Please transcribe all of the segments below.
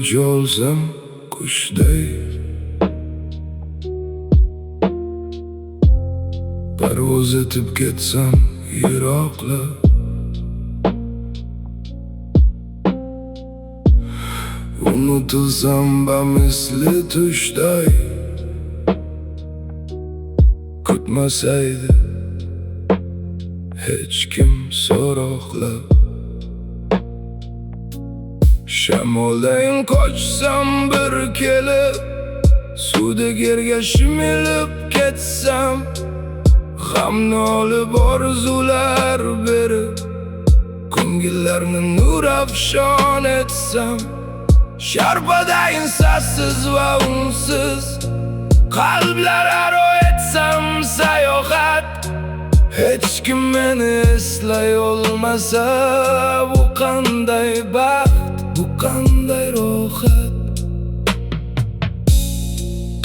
uçolsam qushday, parvoz etib ketsam yiroqlab, unutilsam bamisli tushday, kutmasaydi hech kim so'roqlab. Shamoldayin qochsam bir kelib, suvdek yerga shimilib ketsam, g'amni olib orzular berib, ko'ngillarni nur afshon etsam, sharpadayin sassiz va unsiz qalblararo etsam sayohat. Hech kim meni eslay olmasa, bu qanday baxt, bu qanday rohat.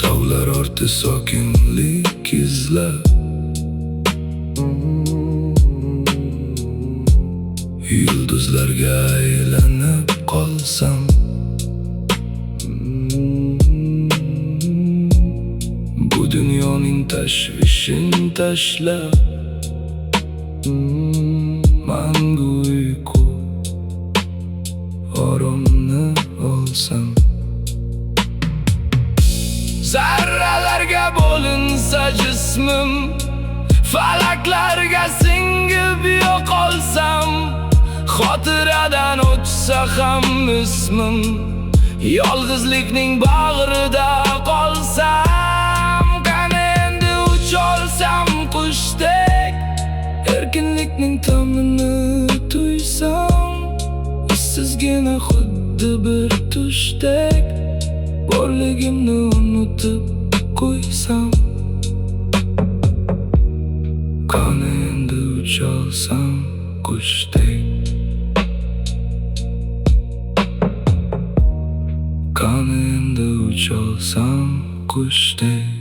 Tog'lar orti sokinlik izlab, yulduzlarga aylanib qolsam, bu dunyoning tashvishin tashlab, mangu uyqu oromni olsam. Zarralarga bo'linsa jismim, falaklarga singib yo'qolsam, xotiradan o'chsa ham ismim, yolg'izlikning bag'rida qolsam. Qani endi ucholsam qushdek, erkinlikning ta'mini tuysam, sizgina xuddi bir tushdek, borligimni unutib qo'ysam. Qani endi ucholsam qushdek, qani endi ucholsam qushdek.